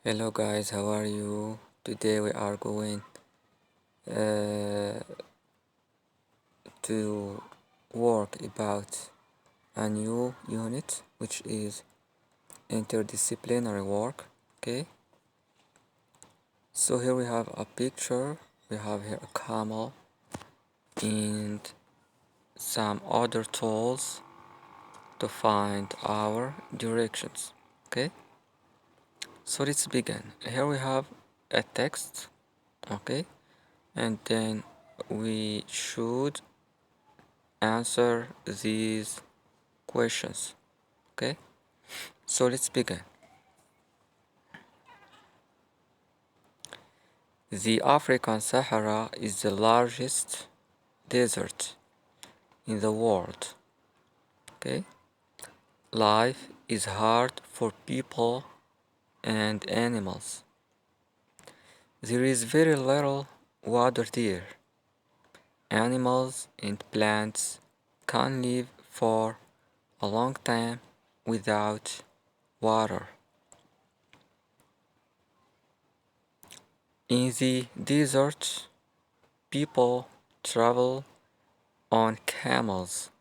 Hello guys, how are you? Today we are going uh, to work about a new unit which is interdisciplinary work. Okay, so here we have a picture, we have here a camel and some other tools to find our directions. Okay, so let's begin. Here we have a text. Okay, and then we should answer these questions. Okay, so let's begin. The African Sahara is the largest desert in the world. Okay, life is hard for people and animals. There is very little water there. Animals and plants can live for a long time without water. In the desert, people travel on camels.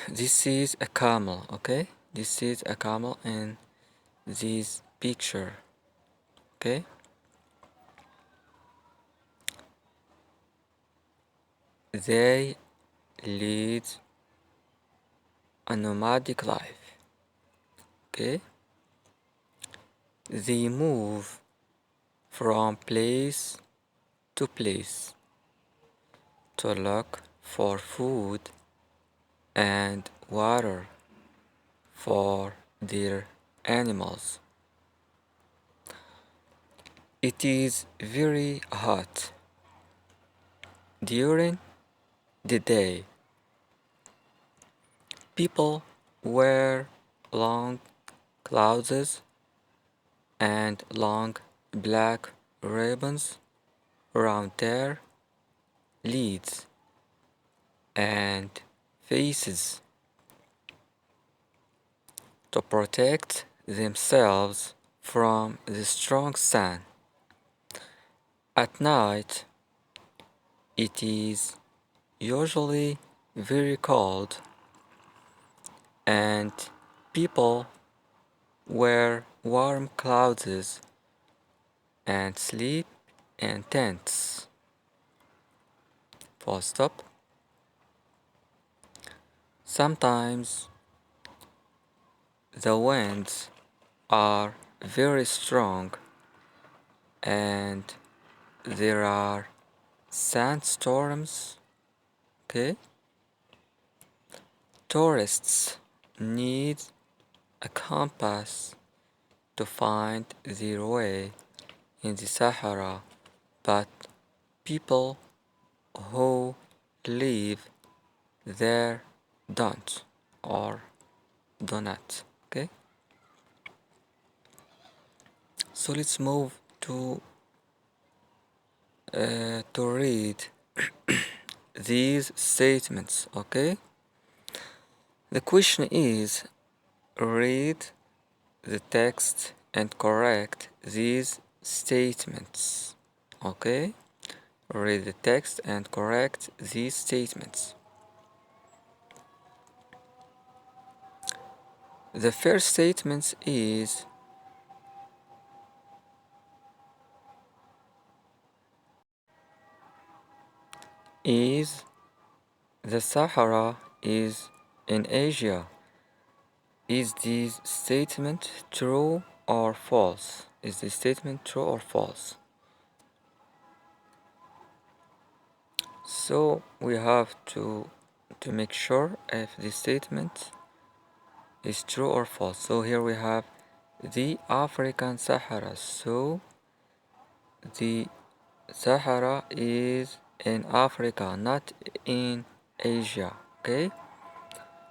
This is a camel, okay? This is a camel in this picture, okay? They lead a nomadic life, okay? They move from place to place to look for food and water for their animals. It is very hot during the day. People wear long clothes and long black ribbons around their leads and faces to protect themselves from the strong sun. At night, it is usually very cold and people wear warm clothes and sleep in tents. Full stop. Sometimes the winds are very strong and there are sandstorms. Okay, tourists need a compass to find their way in the Sahara, but people who live there don't or do not. Okay, so let's move to read these statements. Okay, the question is read the text and correct these statements. Okay, read the text and correct these statements. The first statement is the Sahara is in Asia. Is this statement true or false? Is this statement true or false? So we have to make sure if this statement is true or false. So here we have the African Sahara. So the Sahara is in Africa, not in Asia. Okay?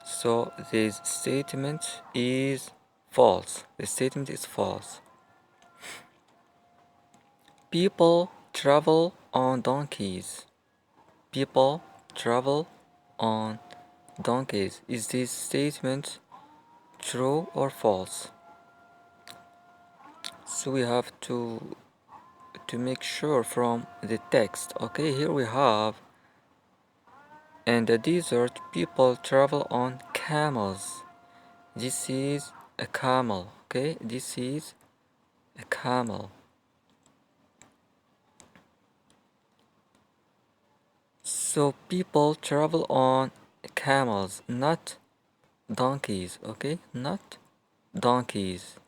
So this statement is false. The statement is false. People travel on donkeys. People travel on donkeys. Is this statement true or false? So we have to make sure from the text. Okay, here we have, in the desert people travel on camels. This is a camel. Okay, this is a camel. So people travel on camels, not donkeys. Okay, not donkeys.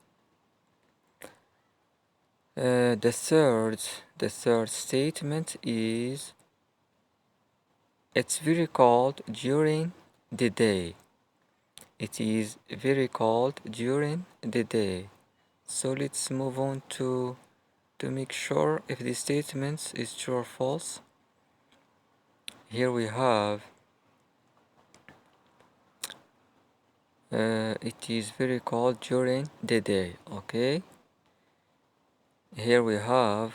The third statement is, it's very cold during the day. It is very cold during the day. So let's move on to make sure if the statement is true or false. Here we have, it is very cold during the day. Okay. Here we have,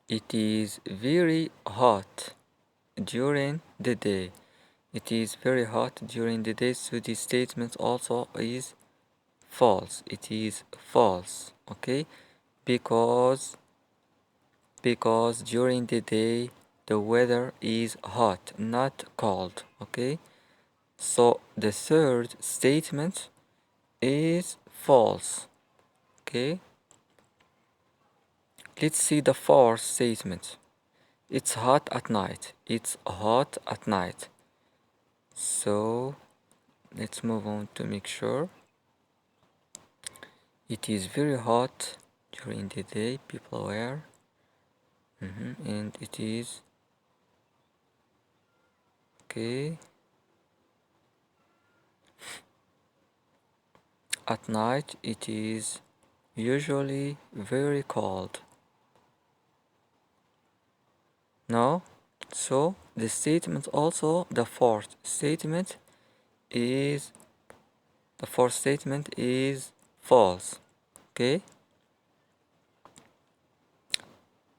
it is very hot during the day. It is very hot during the day, so this statement also is false. It is false. Okay, because during the day the weather is hot, not cold. Okay, so the third statement is false. Okay, let's see the fourth statement. It's hot at night. It's hot at night. So let's move on to make sure. It is very hot during the day, people wear. And it is okay. At night it is usually very cold. No? So the statement also, the fourth statement is false. Okay?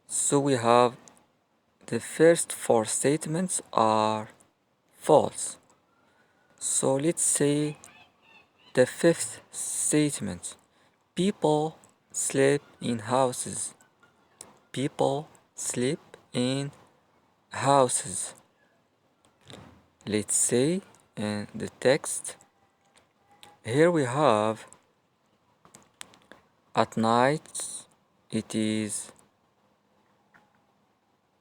So we have the first four statements are false. So let's say the fifth statement. People sleep in houses. People sleep in houses. Let's say in the text, here we have, at night it is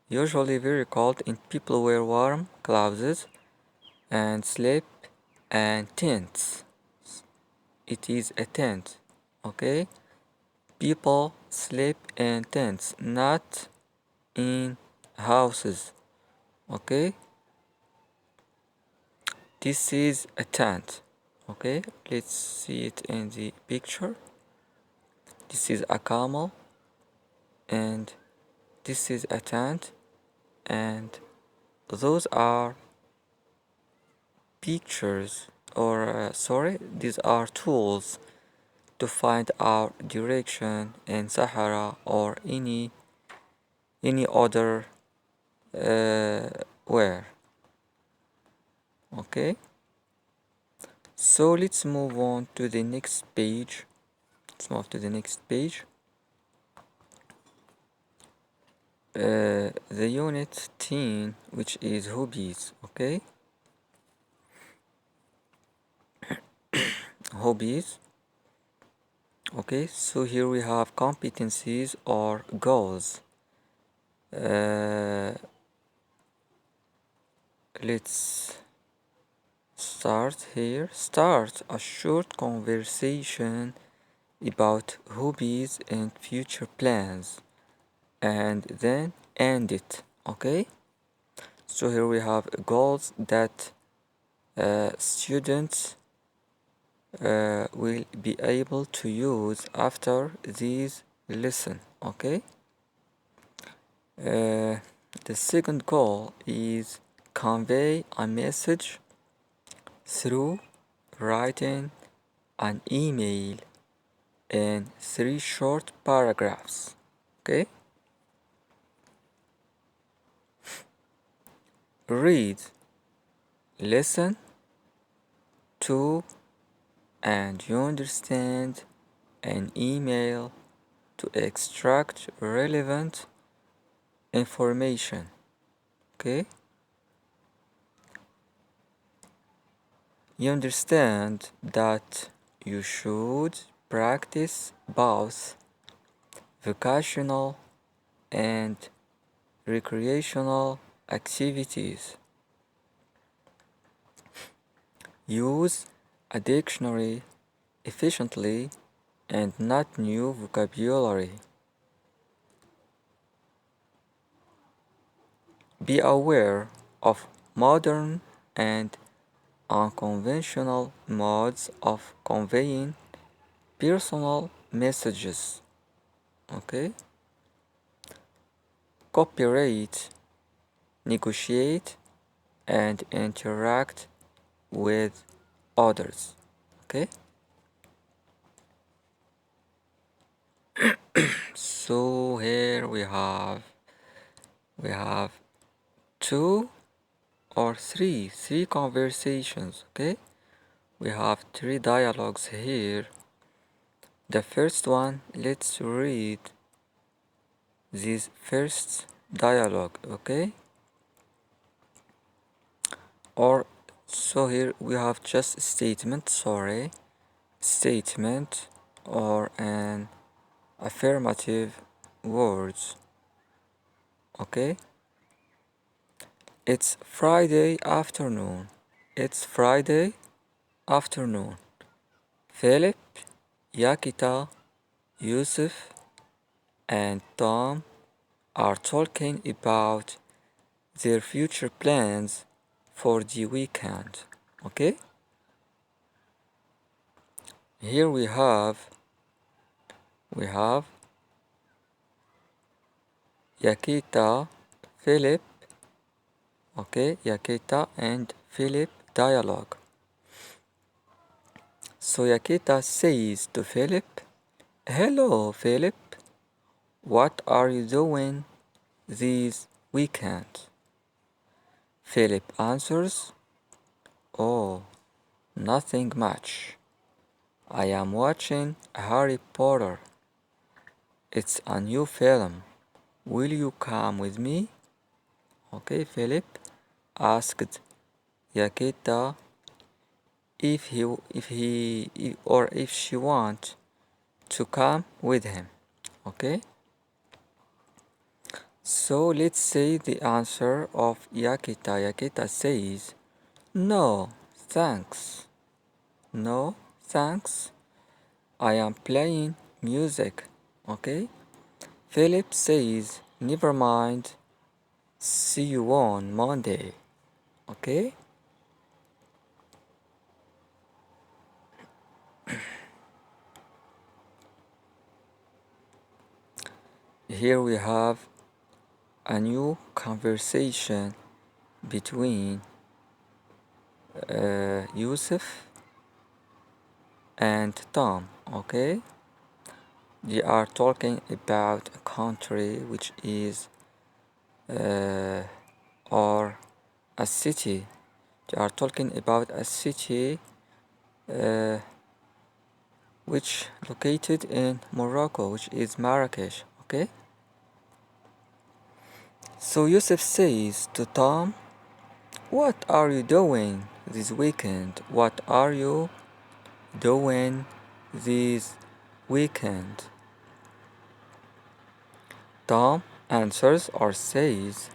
usually very cold and people wear warm clothes and sleep in tents. It is a tent. Okay, people sleep in tents, not in houses. Okay, this is a tent. Okay, let's see it in the picture. This is a camel and this is a tent, and those are pictures, or sorry, these are tools to find our direction in Sahara or any other where. Okay, so let's move on to the next page. Let's move to the next page. The unit 10, which is hobbies. Okay, hobbies. Okay, so here we have competencies or goals. Let's start here. Start a short conversation about hobbies and future plans, and then end it. Okay, so here we have goals that students will be able to use after this lesson. Okay, the second goal is convey a message through writing an email in 3 short paragraphs. Okay, read, listen to and you understand an email to extract relevant information. Okay? You understand that you should practice both vocational and recreational activities. Use a dictionary efficiently and not new vocabulary. Be aware of modern and unconventional modes of conveying personal messages. Okay? Cooperate, negotiate, and interact with others. Okay? So here we have two or three conversations. Okay? We have three dialogues here. The first one, let's read this first dialogue. Okay? Or so here we have just a statement, statement or an affirmative words. Okay? It's Friday afternoon. It's Friday afternoon. Philip, Yakita, Yusuf, and Tom are talking about their future plans for the weekend. Okay? Here we have Yakita, Philip, okay, Yakita and Philip dialogue. So Yakita says to Philip, "Hello, Philip. What are you doing this weekend?" Philip answers, "Oh, nothing much. I am watching Harry Potter. It's a new film. Will you come with me?" Okay, Philip asked Yakita if she wants to come with him. Okay? So let's say the answer of Yakita. Yakita says, "No, thanks. No, thanks. I am playing music." Okay? Philip says, "Never mind. See you on Monday." Okay? Here we have a new conversation between Yusuf and Tom. Okay? They are talking about a country which is or a city. They are talking about a city uh, which located in Morocco, which is Marrakesh. Okay? So Yusuf says to Tom, "What are you doing this weekend? What are you doing this weekend?" Tom answers or says,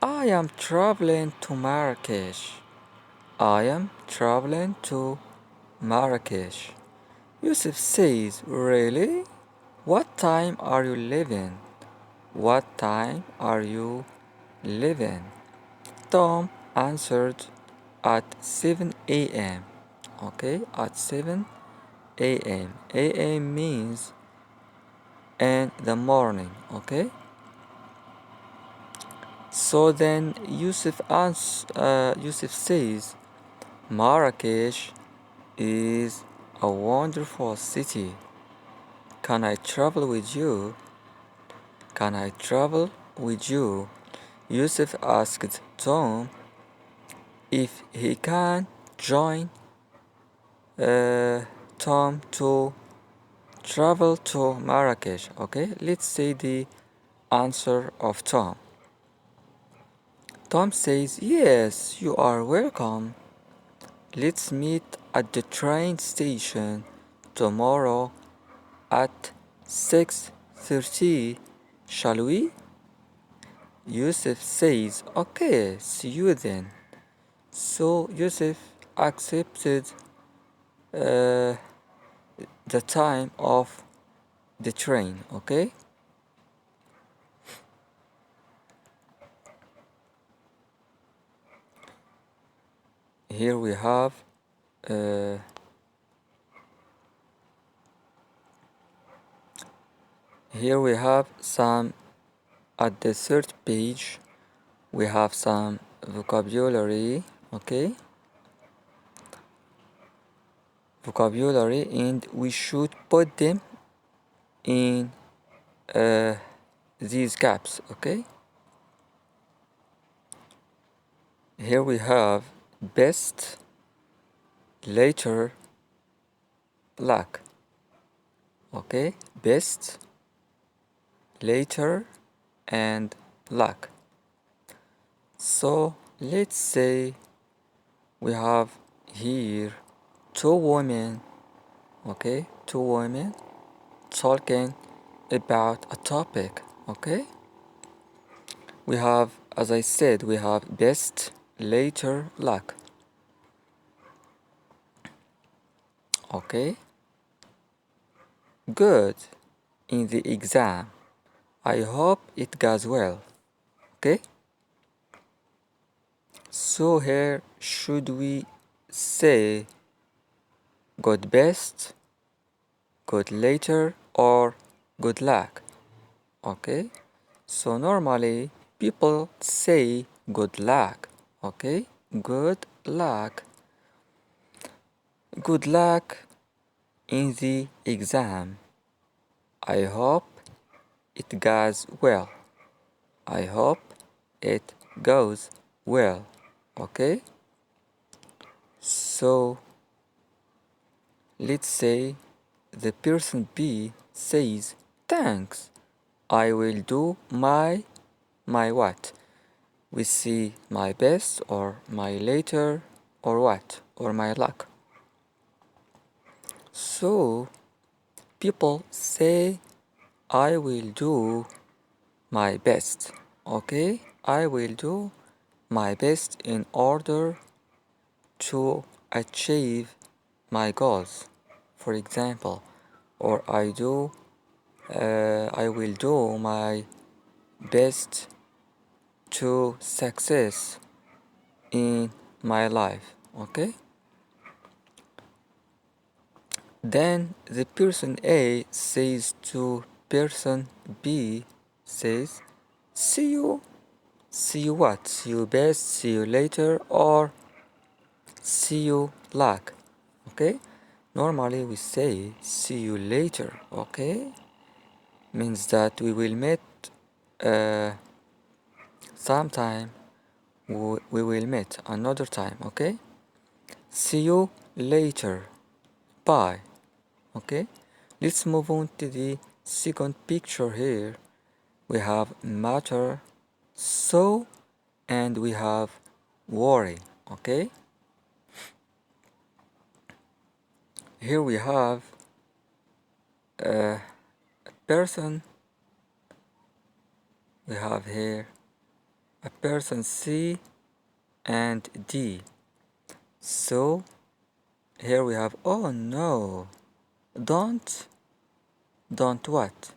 "I am traveling to Marrakesh. I am traveling to Marrakesh." Yusuf says, "Really? What time are you leaving? What time are you leaving?" Tom answered, "At 7 a.m. Okay, at 7 a.m. A.m. means in the morning. Okay? So then Yusuf says, "Marrakesh is a wonderful city. Can I travel with you? Can I travel with you?" Yusuf asked Tom if he can join uh, Tom to travel to Marrakesh. Okay, let's say the answer of Tom. Tom says, yes, you are welcome. Let's meet at the train station tomorrow at 6:30. Shall we? Yusuf says, okay, see you then. So Yusuf accepted uh, the time of the train, okay? Here we have uh, some at the third page we have some vocabulary, okay? Vocabulary, and we should put them in uh, these caps, okay? Here we have best, later, luck, okay? Best, later, and luck. So let's say we have here two women, okay? Two women talking about a topic, okay? We have, as I said, we have best, later, luck, okay? Good in the exam. I hope it goes well, okay? So here, should we say good best, good later, or good luck? Okay, so normally people say good luck, okay? Good luck. Good luck in the exam. I hope it goes well. I hope it goes well, okay? So let's say the person B says, thanks, I will do my what? We see my best or my later or what? Or my luck. So people say, I will do my best. Okay? I will do my best in order to achieve my goals. For example, or I will do my best to success in my life. Okay? Then the person A says to person B, says, see you. See you what? See you best, see you later, or see you luck. Okay? Normally we say see you later. Okay? Means that we will meet uh, sometime. We will meet another time. Okay? See you later. Bye. Okay, let's move on to the second picture here. We have matter, so, and we have worry. Okay, here we have a person. We have here a person C and D. So here we have, oh no, don't what?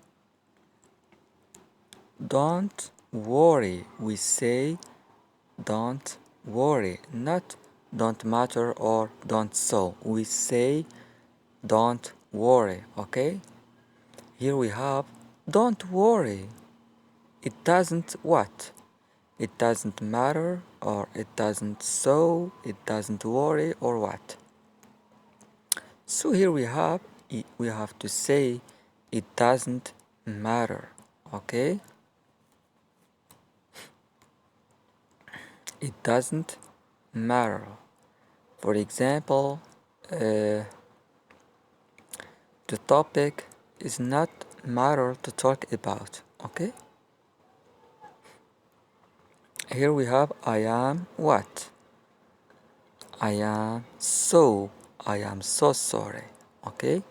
Don't worry. We say don't worry, not don't matter or don't so. We say don't worry, okay? Here we have don't worry. It doesn't what? It doesn't matter or it doesn't so, it doesn't worry or what? So here we have to say it doesn't matter, okay? It doesn't matter. For example, uh, the topic is not matter to talk about. Okay, here we have I am what? I am so sorry. Okay,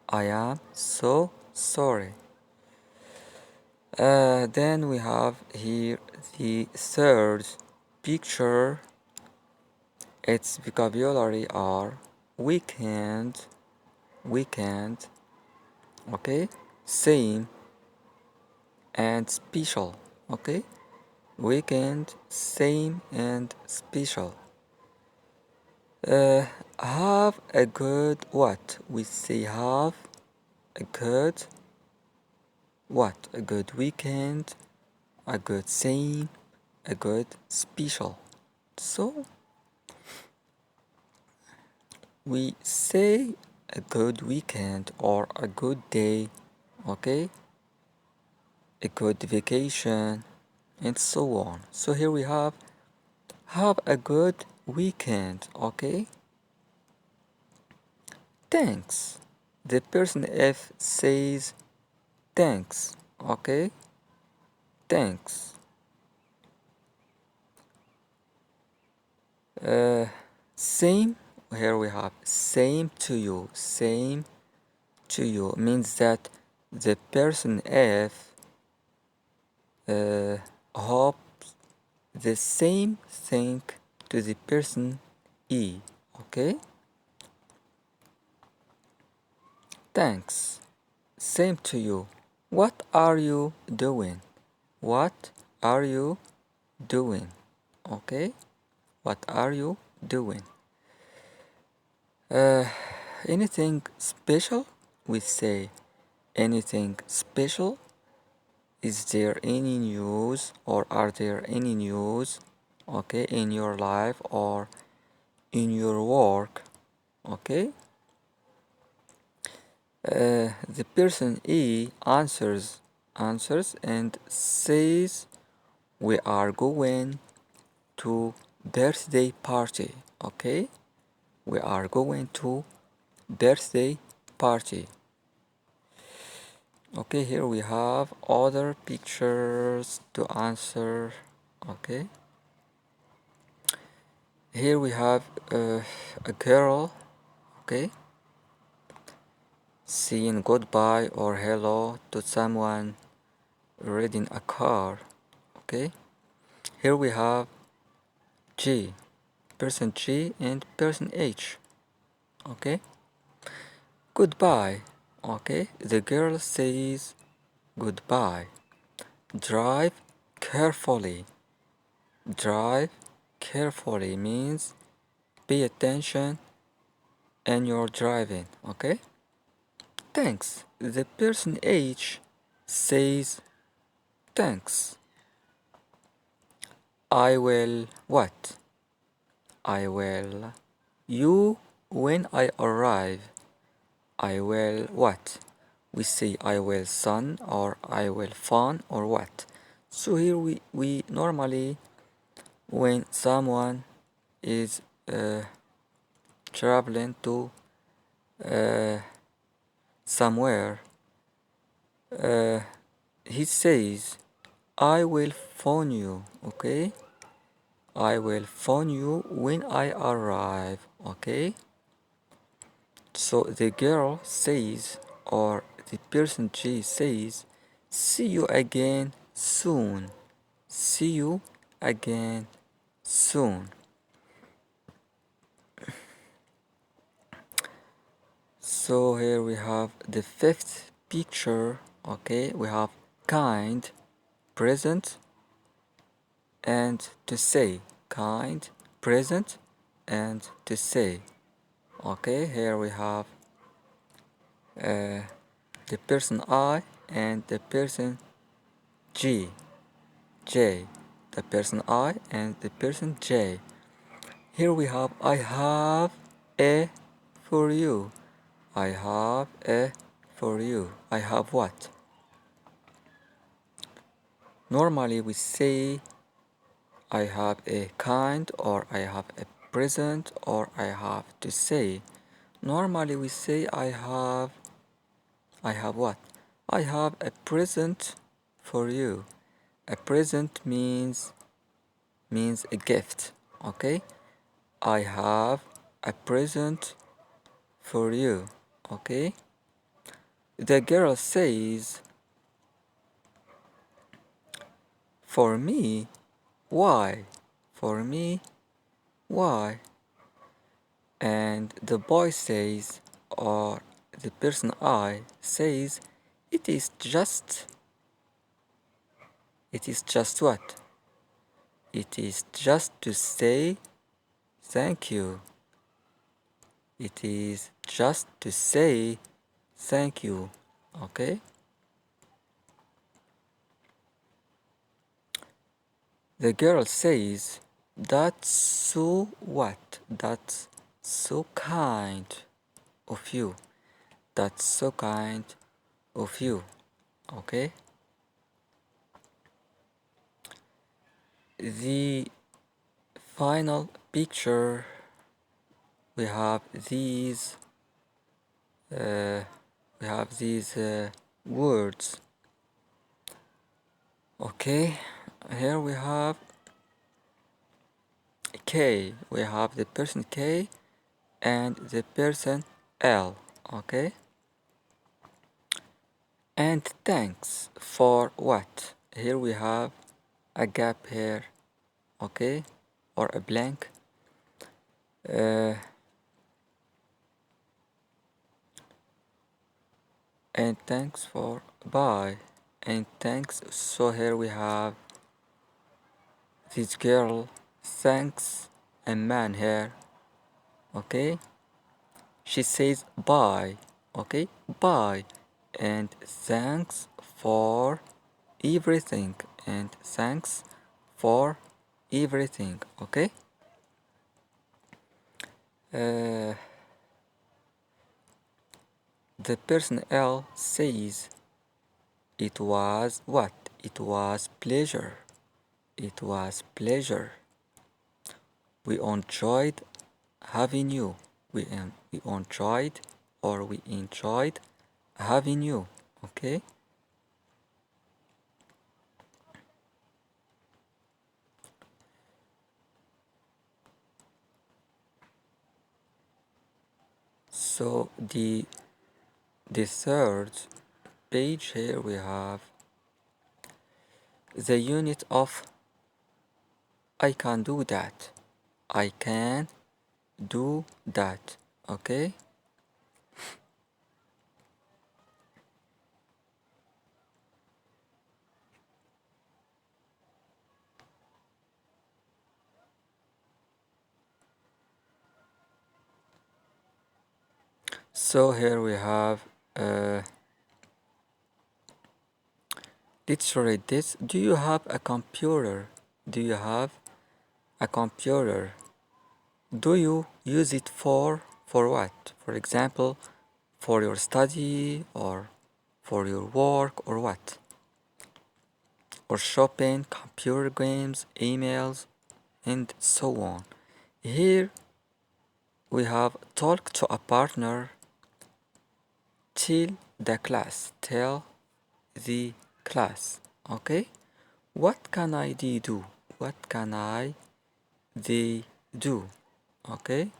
I am so sorry. Then we have here the third picture. Its vocabulary are weekend, weekend, okay, same and special, okay, weekend, same and special. Have a good what? We say have a good what? A good weekend, a good same, a good special. So we say a good weekend or a good day, okay? A good vacation and so on. So here we have a good weekend, okay? Thanks. The person F says thanks, okay? Thanks. Same, here we have same to you. Same to you means that the person F hopes the same thing to the person E, okay? Thanks. Same to you. What are you doing? What are you doing? Okay? What are you doing? Uh, anything special? We say anything special? Is there any news or are there any news? Okay, in your life or in your work? Okay? The person E answers and says we are going to birthday party. Okay, we are going to birthday party. Okay, here we have other pictures to answer. Okay, here we have a girl. Okay, saying goodbye or hello to someone riding a car. Okay, here we have G, person G and person H. Okay, goodbye. Okay, the girl says goodbye. Drive carefully. Drive carefully means pay attention and you're driving. Okay, thanks. The person H says thanks. I will what? I will you when I arrive. I will what? We say I will sun or I will fun or what? So here we normally when someone is traveling to uh, somewhere, uh, he says I will phone you, okay? I will phone you when I arrive, okay? So the girl says, or the person G says, see you again soon. See you again soon. So here we have the fifth picture. Okay, we have kind, present, and to say. Kind, present, and to say. Okay, here we have the person I and the person G. J. The person I and the person J. Here we have I have a for you. I have a for you. I have what? Normally we say I have a kind or I have a present or I have to say. normally we say I have what? I have a present for you. A present means a gift, okay? I have a present for you, okay? The girl says, for me, why? For me, why? And the boy says, or the person I says, it is just, it is just what? It is just to say thank you. It is just to say thank you, okay? The girl says, that's so what? That's so kind of you. That's so kind of you, okay? The final picture, we have these uh, words, okay? Here we have K. We have the person K and the person L, okay? And thanks for what? Here we have a gap here, okay? Or a blank. And thanks for bye. And thanks. So here we have this girl thanks a man here, okay? She says bye, okay? Bye. And thanks for everything. And thanks for everything, okay? Uh, the person L says it was what? It was pleasure. It was pleasure. We enjoyed having you. We enjoyed or we enjoyed having you. Okay? So the third page here we have the unit of I can do that. I can do that. Okay? So here we have let's read this. Do you have a computer? Do you have a computer? Do you use it for what? For example, for your study or for your work or what? Or shopping, computer games, emails, and so on. Here we have talk to a partner, tell the class, tell the class, okay? What can I do? What can I they do? Okay?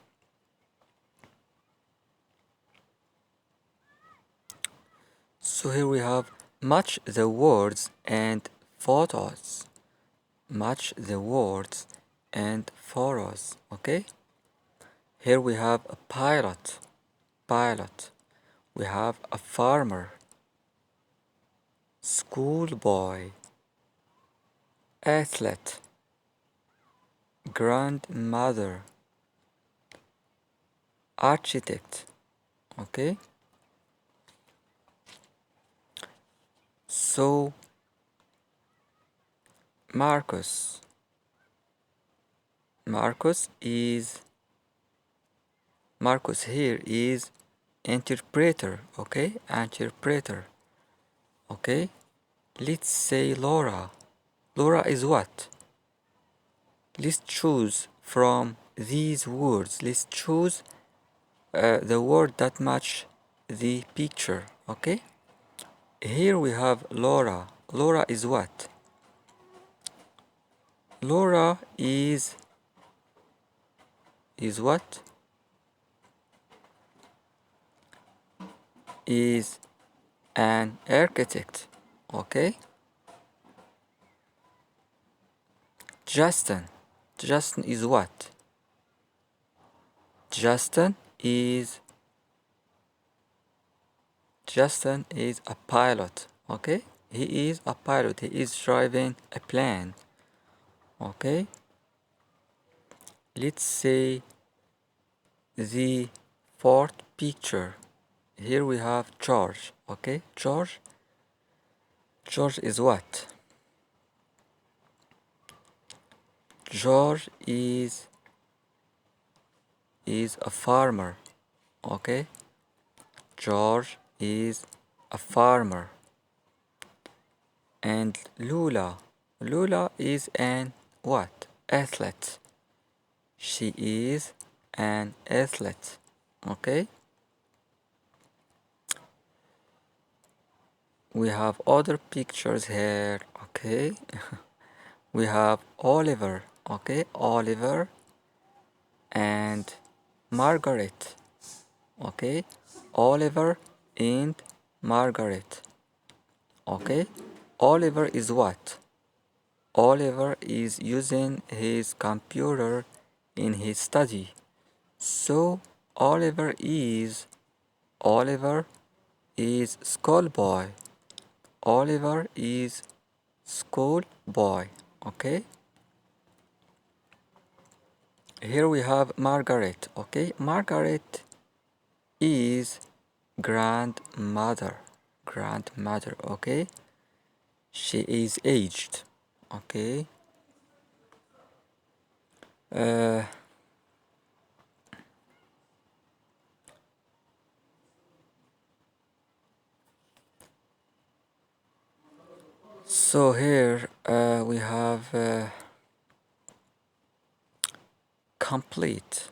So here we have match the words and photos. Match the words and photos. Okay? Here we have a pilot. Pilot. We have a farmer. Schoolboy. Athlete. Grandmother. Architect. Okay? So Marcus. Marcus is Marcus here is interpreter, okay? Interpreter, okay? Let's say Laura. Laura is what? Let's choose from these words. Let's choose the word that match the picture. Okay, here we have Laura. Laura is what? Laura is what? Is an architect. Okay, Justin. Justin is what? Justin is a pilot. Okay, he is a pilot. He is driving a plane. Okay, let's say the fourth picture. Here we have George. Okay, George is what? George is a farmer. Okay, George is a farmer. And Lula is an what? Athlete. She is an athlete. Okay, we have other pictures here. Okay, we have Oliver. Okay, Oliver and Margaret. Okay, Oliver and Margaret. Okay, Oliver is what? Oliver is using his computer in his study. So Oliver is schoolboy. Oliver is schoolboy. Okay, here we have Margaret. Okay, Margaret is grandmother. Okay, she is aged. Okay, uh, so here we have complete.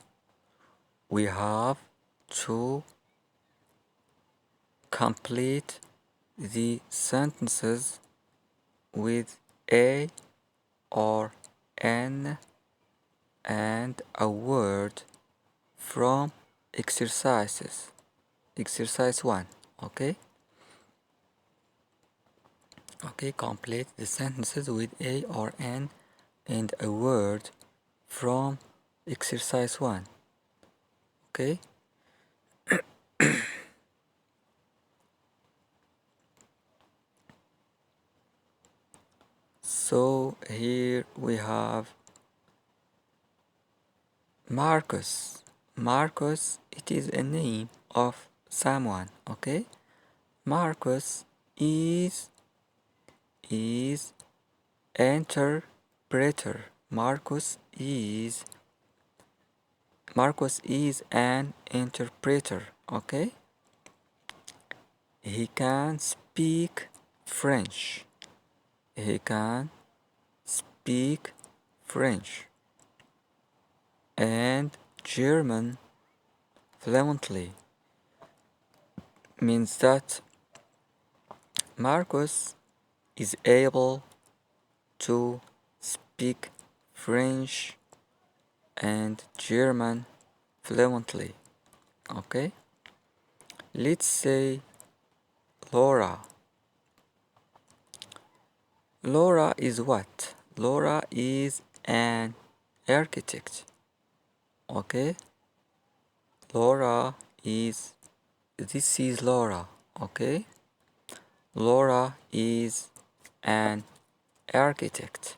We have to complete the sentences with a or an and a word from exercises. Exercise 1. Okay, complete the sentences with a or an and a word from exercise 1. Okay, so here we have Marcus. Marcus, it is a name of someone. Okay, Marcus is interpreter. Marcus is an interpreter. Okay, he can speak French. He can speak French and German fluently. Means that Marcus is able to speak French and German fluently. Okay, let's say Laura. Laura is what? Laura is an architect. Okay, Laura is, this is Laura. Okay, Laura is an architect.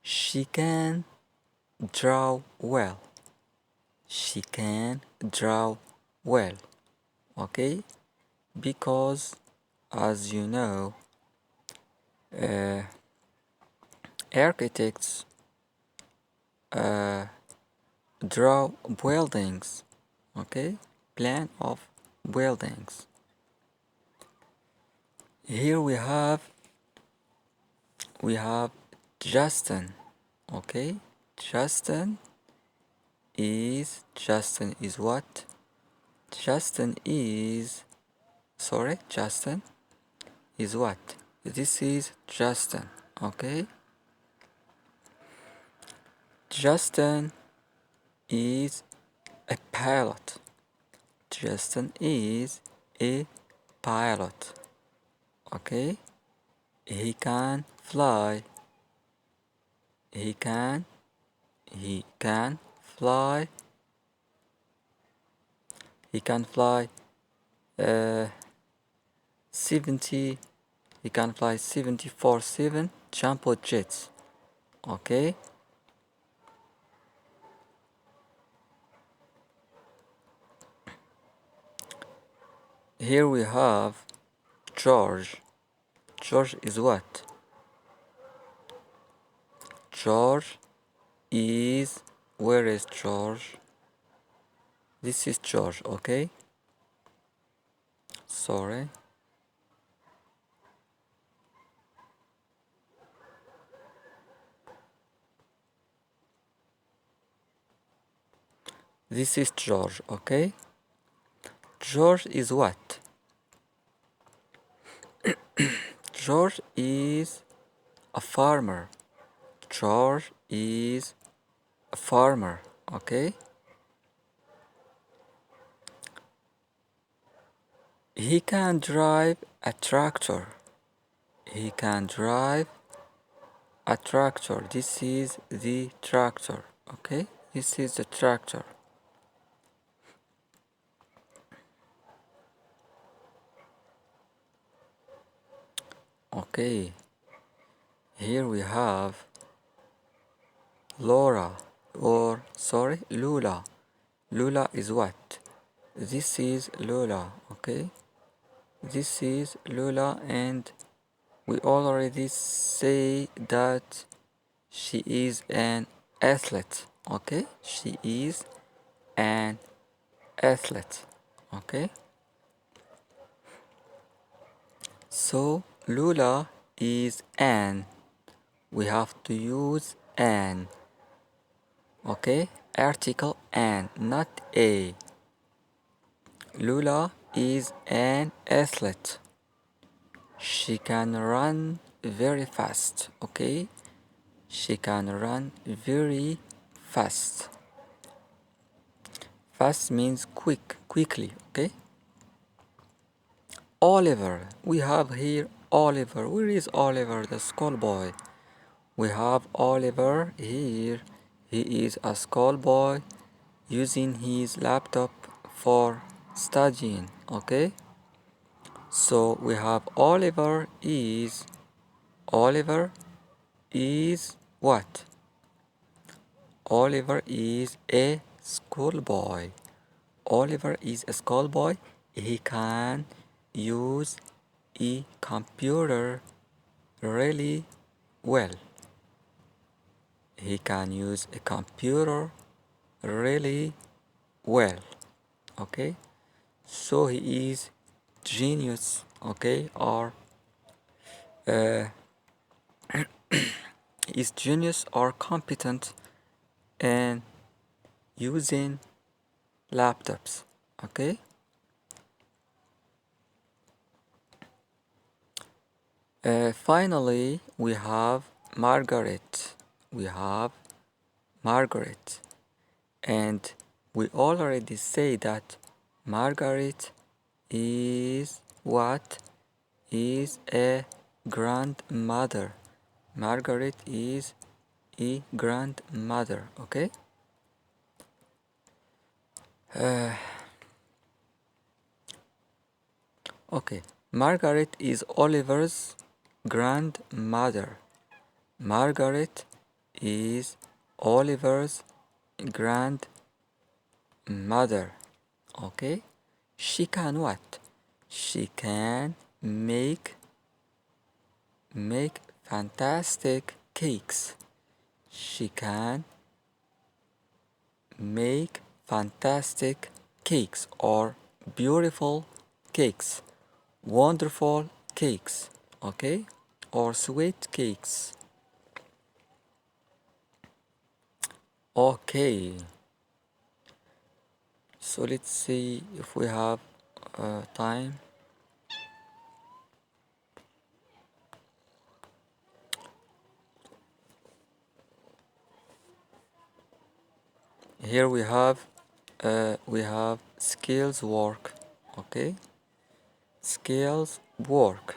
She can draw well. She can draw well. Okay, because as you know, architects draw buildings. Okay, plan of buildings. Here we have Justin. Okay, Justin Justin is what? Justin is Justin is what? This is Justin, okay? Justin is a pilot. Justin is a pilot, okay? He can fly. He can fly. He can fly 70. He can fly 74/7 jumbo jets. Okay. Here we have George. George is what? George is. Where is George? This is George, okay? Sorry. This is George, okay? George is what? George is a farmer. George is a farmer, okay? He can drive a tractor. He can drive a tractor. This is the tractor, okay? This is the tractor. Okay, here we have Laura, Lula. Lula is what? This is Lula, okay? This is Lula, and we already say that she is an athlete, okay? She is an athlete, okay? So Lula is an. We have to use an, okay? Article an, not a. Lula is an athlete. She can run very fast, okay? She can run very fast. Fast means quickly, okay? Oliver, we have here Oliver. Where is Oliver, the schoolboy? We have Oliver here. He is a schoolboy using his laptop for studying, okay? So we have Oliver is what? Oliver is a schoolboy. Oliver is a schoolboy. He can use a computer really well. He can use a computer really well. Okay? So he is genius, okay? Or is genius or competent in using laptops, okay? Finally, we have Margaret. We have Margaret. And we already say that Margaret is what? Is a grandmother. Margaret is a grandmother, okay? Okay, Margaret is Oliver's grandmother. Margaret is Oliver's grandmother. Okay? She can what? She can make fantastic cakes. She can make fantastic cakes or beautiful cakes, wonderful cakes, okay? Or sweet cakes. Okay. So let's see if we have time. Here we have skills work. Okay, skills work.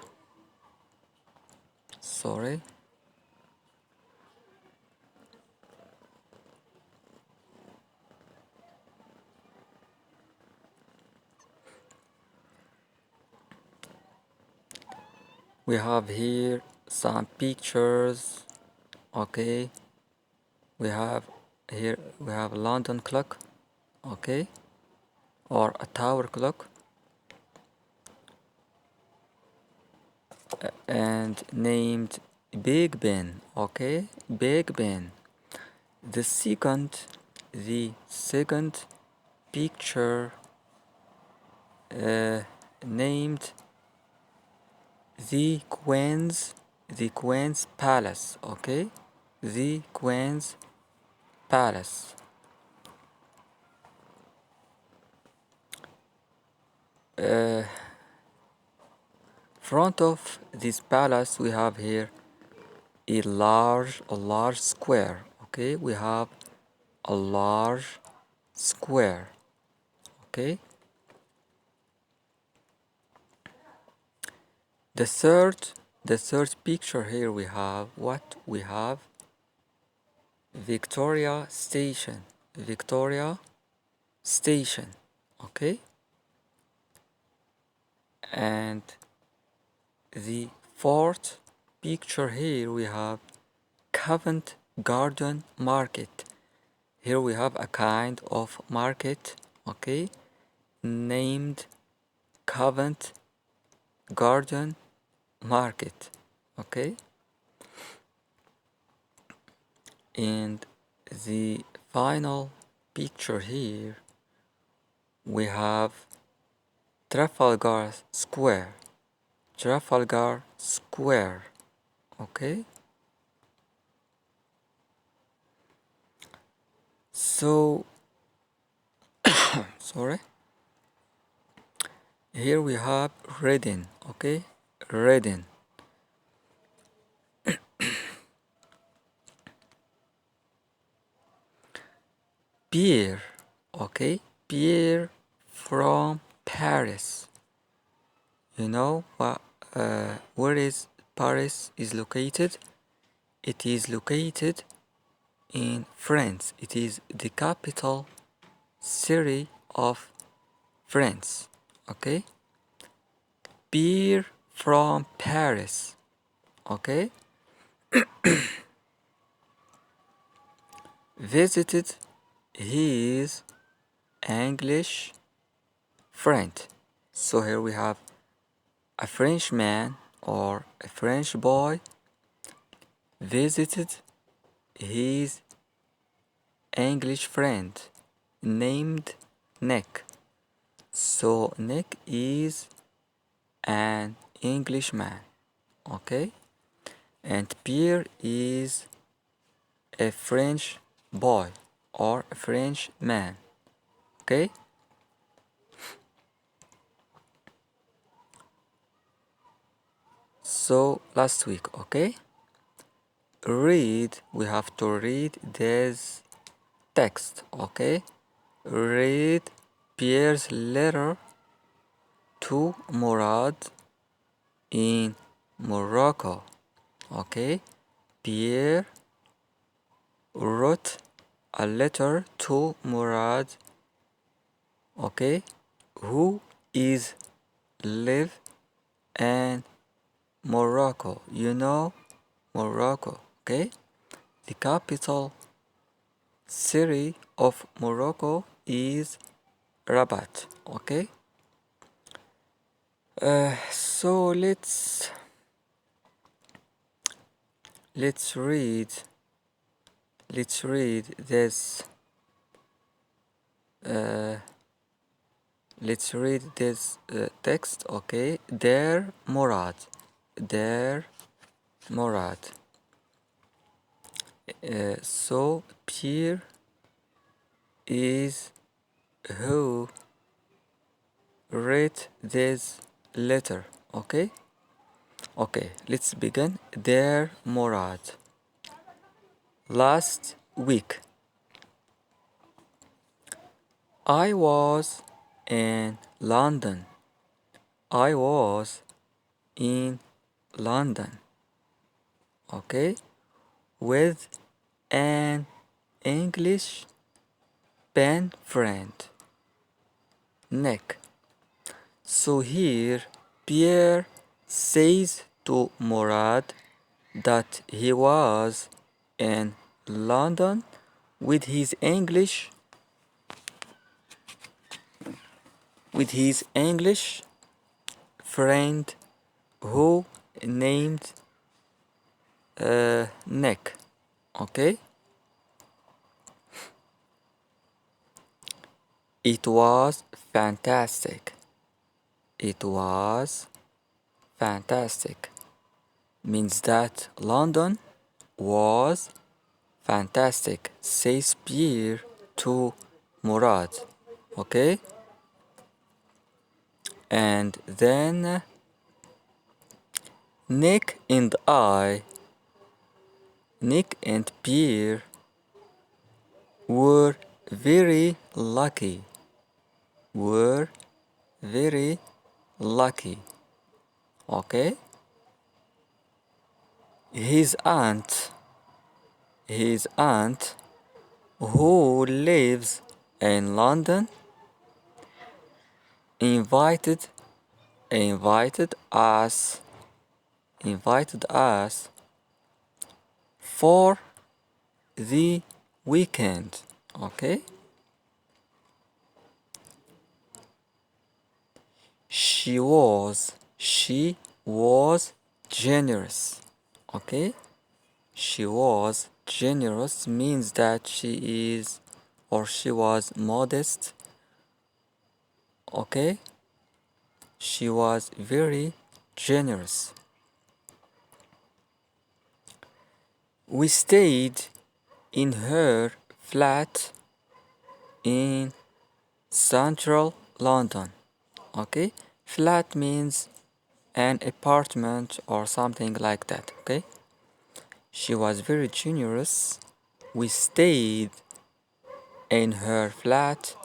Sorry. We have here some pictures. Okay, we have London clock. Okay, or a tower clock, and named Big Ben. Okay, Big Ben. The second picture uh, named the Queen's Palace. Okay, the Queen's Palace. Uh, Front of this palace we have here a large square. Okay, we have a large square. Okay, the third picture here we have what we have. Victoria Station. Victoria Station. Okay, and the fourth picture here we have Covent Garden Market. Here we have a kind of market, okay, named Covent Garden Market. Okay, and the final picture here we have Trafalgar Square. Trafalgar Square. Okay, so sorry, here we have Reading. Okay, Reading. Pierre. Okay, Pierre from Paris. You know what? Where is Paris is located? It is located in France. It is the capital city of France. Okay, Pierre from Paris. Okay, visited his English friend. So here we have a Frenchman or a French boy visited his English friend named Nick. So Nick is an Englishman, okay? And Pierre is a French boy or a French man, okay? So last week, okay? We have to read this text, okay? Read Pierre's letter to Murad in Morocco, okay? Pierre wrote a letter to Murad, okay? Who is live in Morocco. You know Morocco, okay? The capital city of Morocco is Rabat, okay? So let's read this uh, let's read this text, okay? Der Murad. So Pierre is who read this letter. Okay? Okay, let's begin. Dear Murad, last week I was in London. I was in London, okay, with an English pen friend, Nick. So here, Pierre says to Murad that he was in London with his English friend who named Nick. Okay, it was fantastic. It was fantastic. Means that London was fantastic, says Pierre to Murad. Okay, and then Nick and Pierre were very lucky. Were very lucky. Okay? His aunt, his aunt who lives in London invited invited us invited us for the weekend. Okay? She was generous. Okay? She was generous means that she was modest. Okay? She was very generous. We stayed in her flat in central London. Okay? Flat means an apartment or something like that. Okay? She was very generous. We stayed in her flat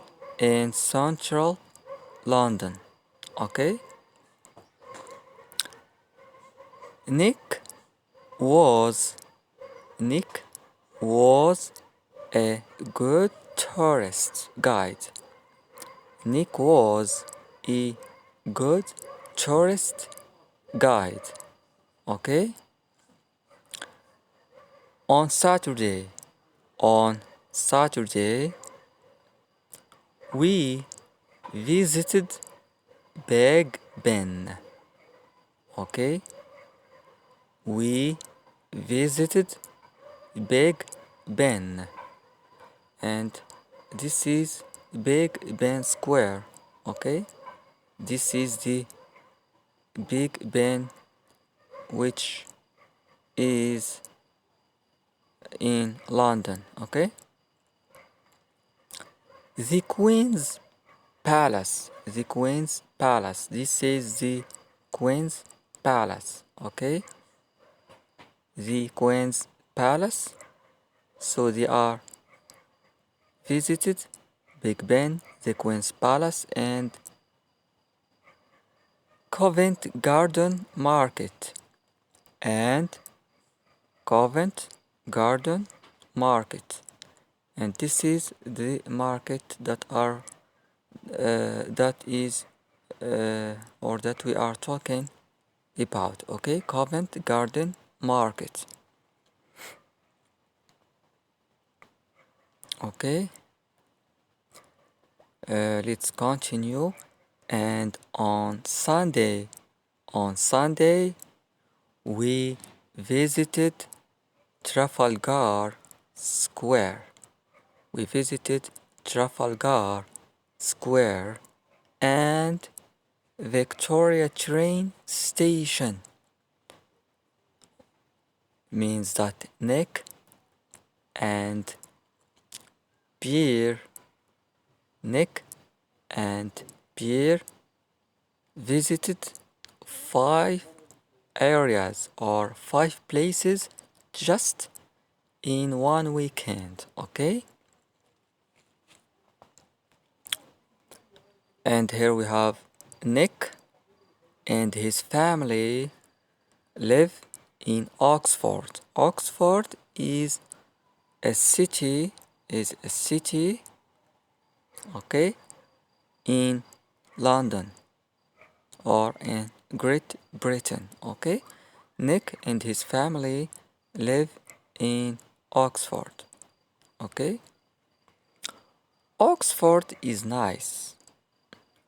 in central London. Okay? Nick was Nick was a good tourist guide. Nick was a good tourist guide. Okay? On Saturday, on Saturday, we visited Big Ben. Okay? We visited Big Ben, and this is Big Ben Square. Okay? This is the Big Ben which is in London. Okay? The Queen's Palace. The Queen's Palace. This is the Queen's Palace. Okay? The Queen's Palace. So they are visited Big Ben, the Queen's Palace, and Covent Garden Market. And Covent Garden Market. And this is the market that is or that we are talking about. Okay, Covent Garden Market. Okay, let's continue. And on Sunday we visited Trafalgar Square. We visited Trafalgar Square and Victoria train station. Means that Nick and Pierre and Pierre visited 5 areas or 5 places just in one weekend, okay? And here we have Nick and his family live in Oxford. Oxford a city, is a city, okay, in London or in Great Britain, okay? Nick and his family live in Oxford, okay? Oxford is nice.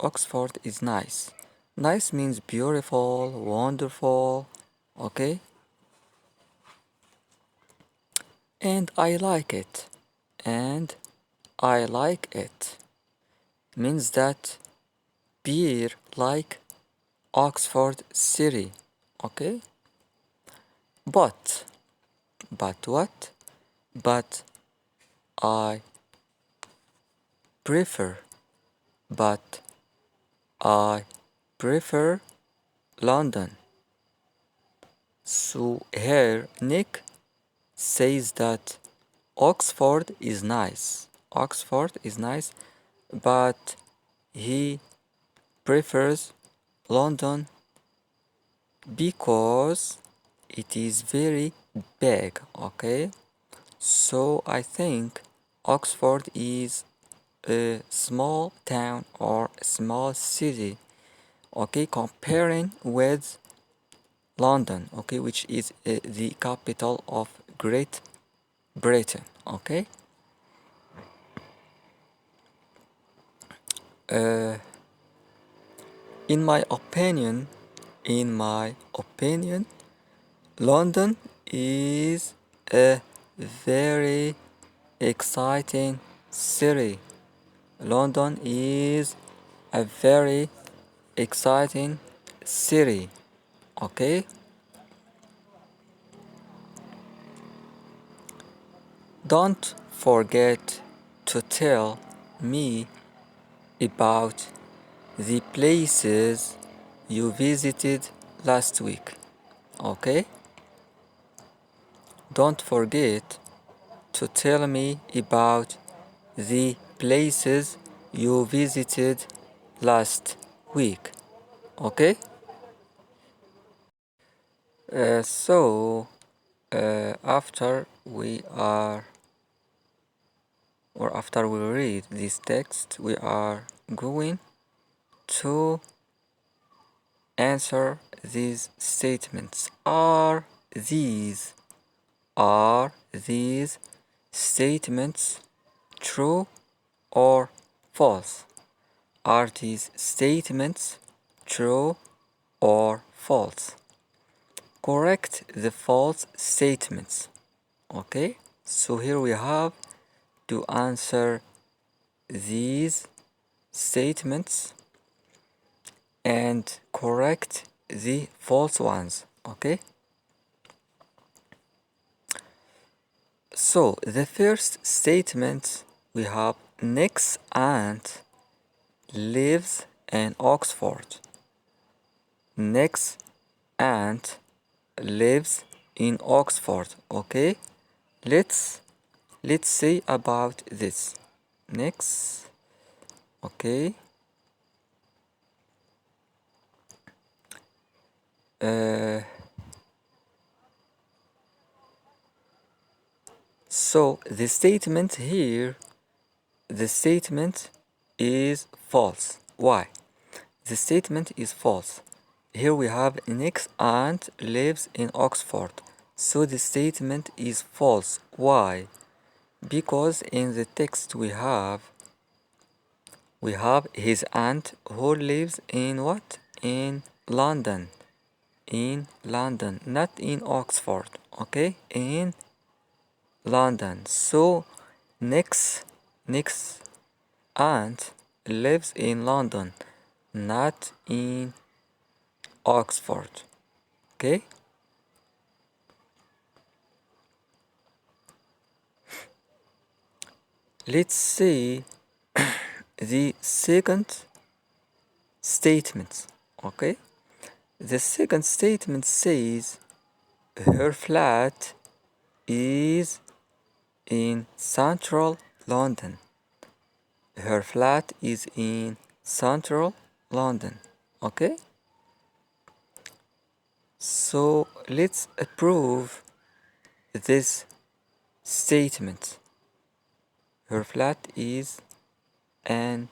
Oxford is nice. Nice means beautiful, wonderful, okay? And I like it. And I like it means that Pierre like Oxford City, okay? But, but what? But I prefer, but I prefer London. So here Nick says that Oxford is nice. Oxford is nice, but he prefers London because it is very big, okay? So I think Oxford is a small town or a small city, okay, comparing with London, okay, which is the capital of Great Britain, okay? Uh, in my opinion, in my opinion, London is a very exciting city. London is a very exciting city, okay? Don't forget to tell me about the places you visited last week, okay? Don't forget to tell me about the places you visited last week, okay? After we are or after we read this text, we are going to answer these statements. These are these statements true or false? Are these statements true or false? Correct the false statements. Okay, so here we have to answer these statements and correct the false ones. Okay, so the first statement we have Nick's aunt lives in Oxford. Nick's aunt lives in Oxford. Okay, let's say about this. Next, okay. So the statement here, the statement is false. Why? The statement is false. Here we have Nick's aunt lives in Oxford. So the statement is false. Why? Because in the text we have his aunt who lives in what? In London. In London, not in Oxford. Okay? In London. So Nick's aunt lives in London, not in Oxford. Okay? Let's see the second statement. Okay, the second statement says her flat is in central London. Her flat is in central London. Okay, so let's approve this statement. Her flat is in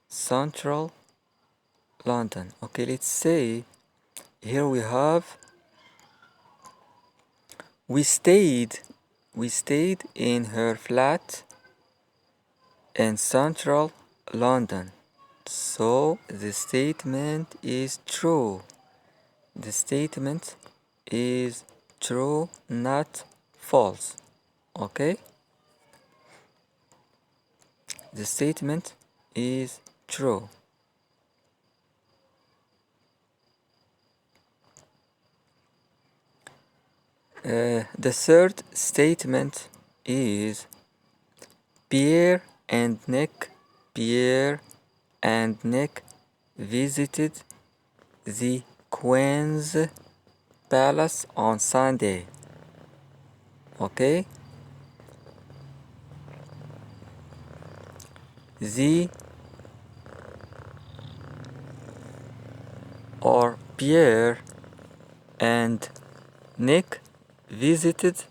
central London. Okay, let's say here we stayed in her flat in central London. So the statement is true. The statement is true, not false. Okay? The statement is true. The third statement is Pierre and Nick visited the Queen's Palace on Sunday. Okay? The or Pierre and Nick visited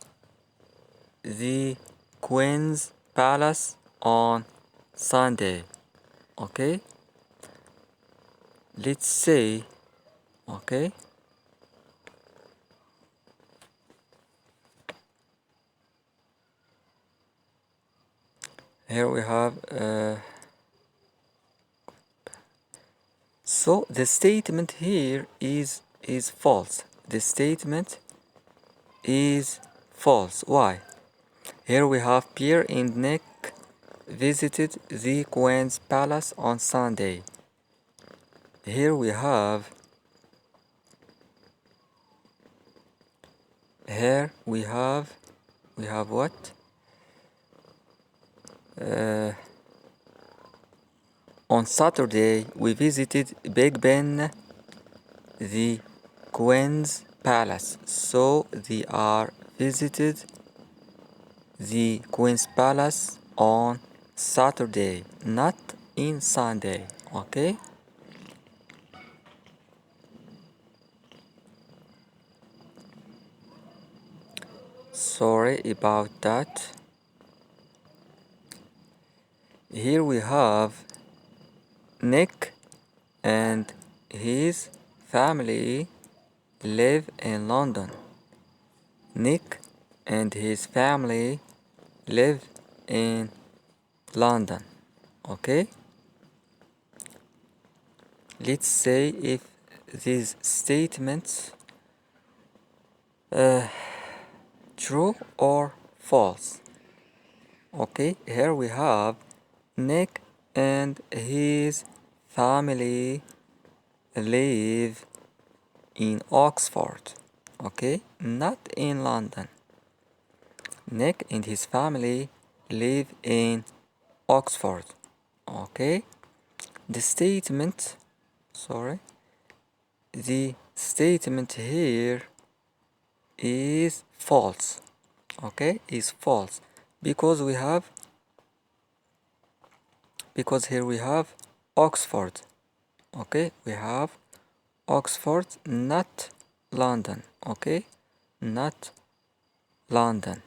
the Queen's Palace on Sunday. Okay? Let's say, okay? Here we have, so the statement here is false. The statement is false. Why? Here we have Pierre and Nick visited the Queen's Palace on Sunday. Here we have what? On Saturday we visited Big Ben, the Queen's Palace. So they are visited the Queen's Palace on Saturday, not in Sunday. Okay? Sorry about that. Here we have Nick and his family live in London. Nick and his family live in London. Okay? Let's say if these statements true or false. Okay, here we have Nick and his family live in Oxford. Okay, not in London. Nick and his family live in Oxford. Okay, the statement here is false. Okay, is false because here we have Oxford. Okay, we have Oxford, not London. Okay, not London.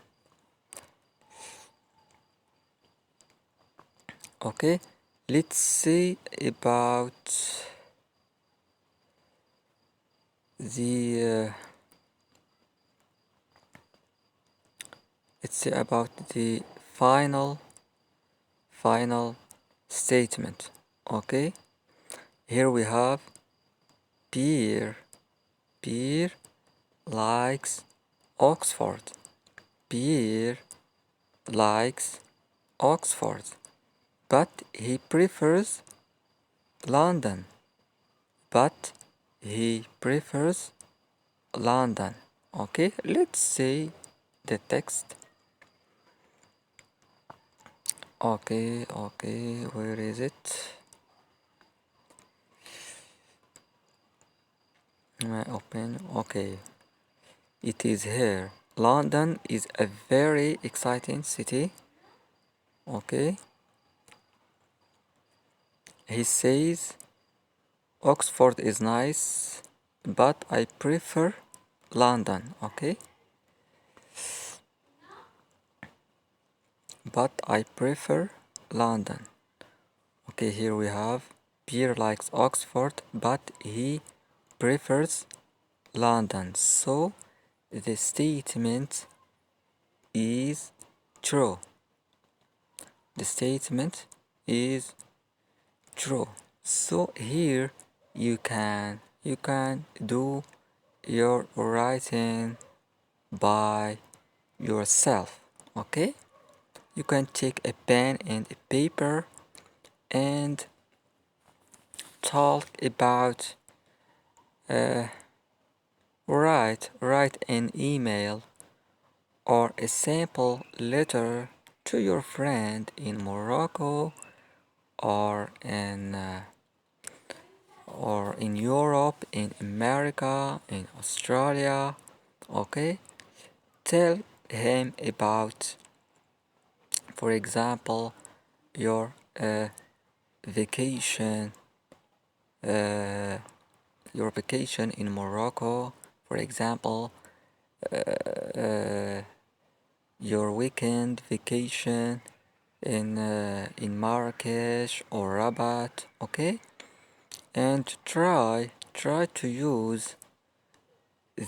Okay, let's see about the final statement. Okay, here we have Pierre likes Oxford. Pierre likes Oxford, but he prefers London. Okay, let's say the text. Okay, where is it? My opinion, okay, it is here. London is a very exciting city. Okay, he says Oxford is nice, but I prefer London. Okay, but I prefer London. Okay, here we have Pierre likes Oxford, but he prefers London. So the statement is true. The statement is true. So here you can do your writing by yourself. Okay? You can take a pen and a paper and talk about write an email or a sample letter to your friend in Morocco or in Europe, in America, in Australia. Okay, tell him about, for example, your vacation, uh, your vacation in Morocco, for example, uh, your weekend vacation in Marrakesh or Rabat. Okay, and try to use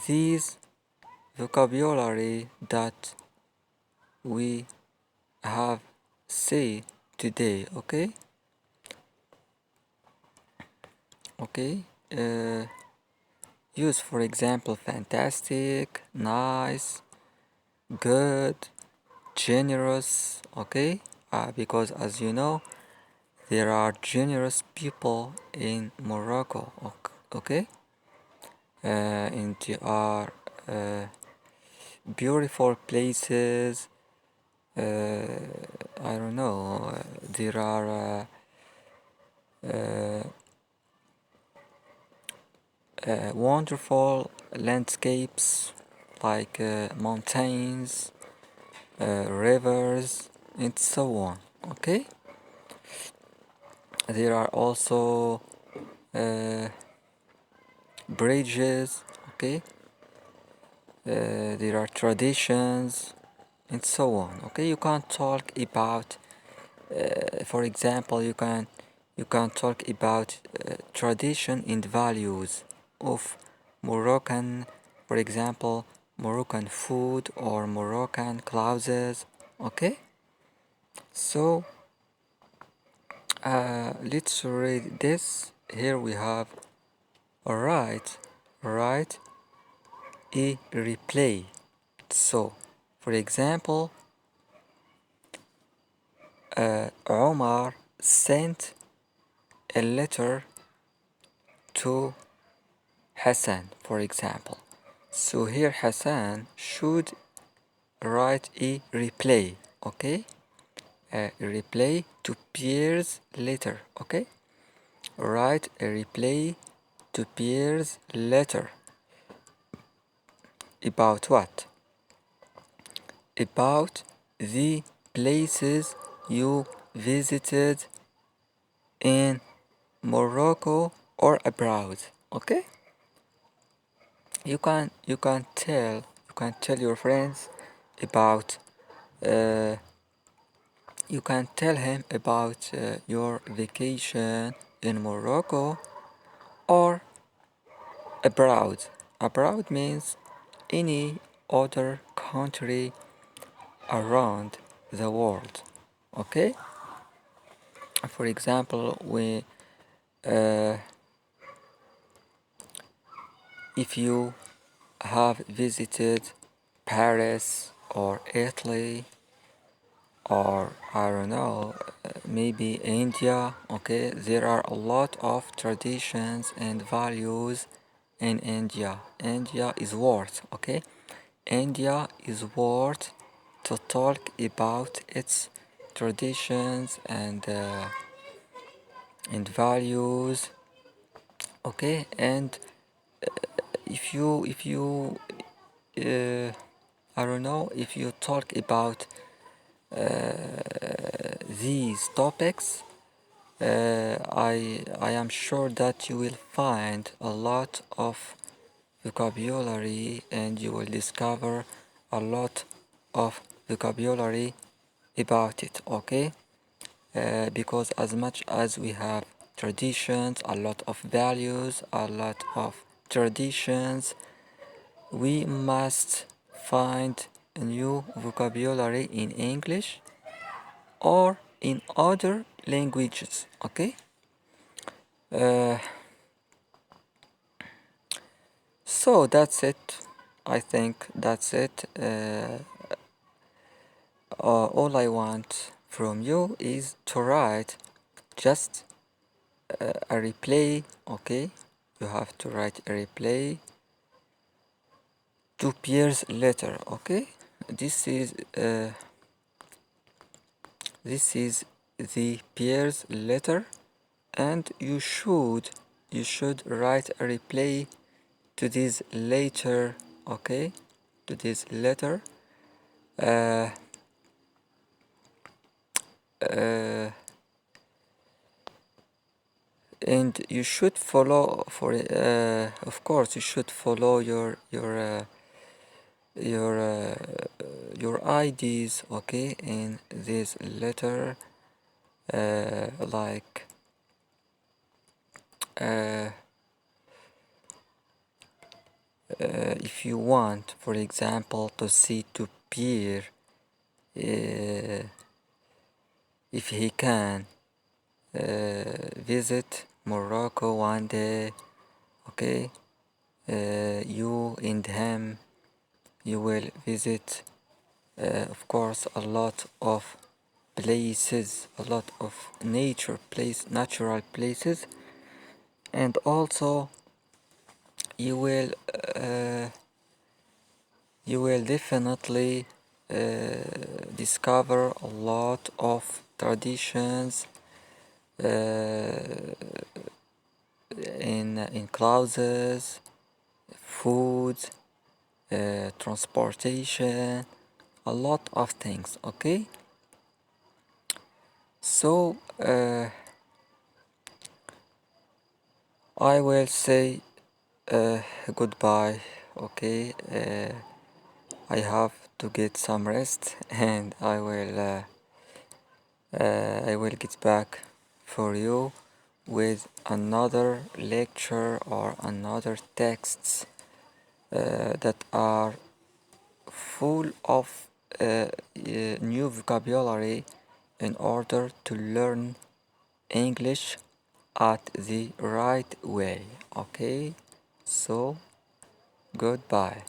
these vocabulary that we have said today. Okay, use, for example, fantastic, nice, good, generous. Okay, because as you know, there are generous people in Morocco. Okay, and there are beautiful places. I don't know. There are wonderful landscapes like mountains, rivers, and so on. Okay, there are also uh, bridges. Okay, there are traditions and so on. Okay, you can talk about, for example, you can talk about tradition and values of Moroccan, for example, Moroccan food or Moroccan clothes. Okay, so let's read this. Here we have write a replay. So, for example, Omar sent a letter to Hassan, for example. So here Hassan should write a reply. Okay, a reply to Pierre's letter. Okay, write a reply to Pierre's letter about what? About the places you visited in Morocco or abroad. Okay, you can tell your friends about uh, you can tell him about your vacation in Morocco or abroad. Abroad means any other country around the world. Okay, for example, uh, if you have visited Paris or Italy or I don't know, maybe India. Okay, there are a lot of traditions and values in India. India is worth, India is worth to talk about its traditions and values. Okay, and if you I don't know, if you talk about these topics, I am sure that you will find a lot of vocabulary, and you will discover a lot of vocabulary about it. Okay, because as much as we have traditions, a lot of values, a lot of traditions, we must find a new vocabulary in English or in other languages. Okay, uh, so that's it. I think that's it. All I want from you is to write just a replay. Okay, you have to write a replay 2 years later. Okay, this is uh, this is the peers letter, and you should write a reply to this later. Okay, to this letter, uh, uh, and you should follow for of course you should follow your your IDs. Okay, in this letter, like uh, if you want, for example, to see to Pierre, if he can visit Morocco one day. Okay, you and him, you will visit, of course, a lot of places, a lot of natural places, and also you will uh, you will definitely discover a lot of traditions in clothes, food, transportation, a lot of things. Okay, so I will say goodbye. Okay, I have to get some rest, and I will get back for you with another lecture or another texts that are full of new vocabulary in order to learn English at the right way. Okay, so goodbye.